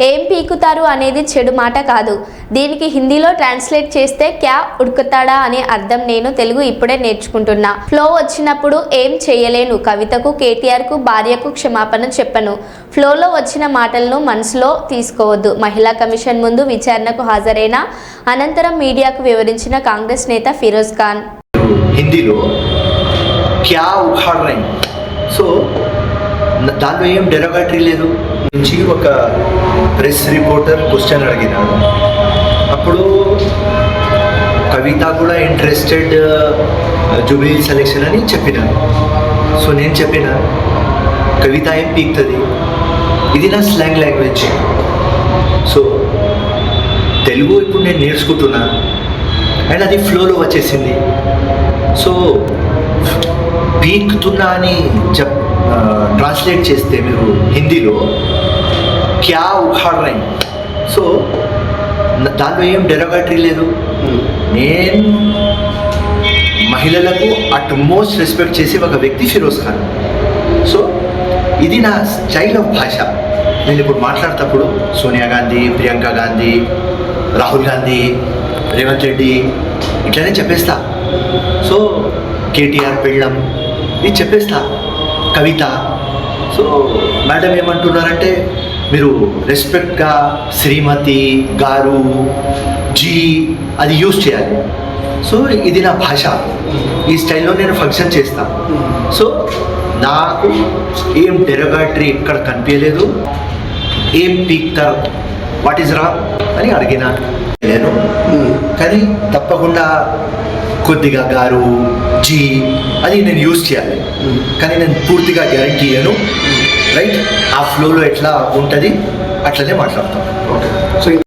ఏం పీకుతారు అనేది చెడు మాట కాదు. దీనికి హిందీలో ట్రాన్స్లేట్ చేస్తే క్యా ఉడుకుతాడా అనే అర్థం. నేను తెలుగు ఇప్పుడే నేర్చుకుంటున్నా. ఫ్లో వచ్చినప్పుడు ఏం చేయలేను. కవితకు, కేటీఆర్కు, భార్యకు క్షమాపణ చెప్పను. ఫ్లోలో వచ్చిన మాటలను మనసులో తీసుకోవద్దు. మహిళా కమిషన్ ముందు విచారణకు హాజరైన అనంతరం మీడియాకు వివరించిన కాంగ్రెస్ నేత ఫిరోజ్ ఖాన్. హిందీలో క్యా ఉఖాడ్ రహే సో దాంట్లో ఏం డెరగాటరీ లేదు. నుంచి ఒక ప్రెస్ రిపోర్టర్ క్వశ్చన్ అడిగినాడు. అప్పుడు కవిత కూడా ఇంట్రెస్టెడ్ జూబ్లీ సెలెక్షన్ అని చెప్పినాను. సో నేను చెప్పిన కవిత ఏం పీక్తుంది, ఇది నా స్లాంగ్ లాంగ్వేజ్. సో తెలుగు ఇప్పుడు నేను నేర్చుకుంటున్నా అండ్ అది ఫ్లోలో వచ్చేసింది. సో పీక్తున్నా అని ట్రాన్స్లేట్ చేస్తే మీరు హిందీలో క్యా ఉఖాడ్ రహే సో దాంట్లో ఏం డెరగాటరీ లేదు. నేను మహిళలకు అట్మోస్ట్ రెస్పెక్ట్ చేసే ఒక వ్యక్తి ఫిరోజ్ ఖాన్. సో ఇది నా స్టైల్ ఆఫ్ భాష. నేను ఇప్పుడు మాట్లాడేటప్పుడు సోనియా గాంధీ, ప్రియాంక గాంధీ, రాహుల్ గాంధీ, రేవంత్ రెడ్డి ఇట్లనే చెప్పేస్తా. సో కేటీఆర్ పెళ్ళం ఇది చెప్పేస్తా. కవిత. సో మేడం ఏమంటున్నారంటే మీరు రెస్పెక్ట్గా శ్రీమతి గారు, జీ అది యూజ్ చేయాలి. సో ఇది నా భాష. ఈ స్టైల్లో నేను ఫంక్షన్ చేస్తా. సో నాకు ఏం డెరగాటరీ ఇక్కడ కనిపించలేదు. ఏం పీక్తారు, వాట్ ఈజ్ రా అని అడిగినా నేను. కానీ తప్పకుండా కొద్దిగా గారు, జీ అది నేను యూజ్ చేయాలి. కానీ నేను పూర్తిగా గ్యారంటీ ఇయ్యను. రైట్, ఆ ఫ్లోలో ఎట్లా ఉంటుంది అట్లనే మాట్లాడతాను. ఓకే. సో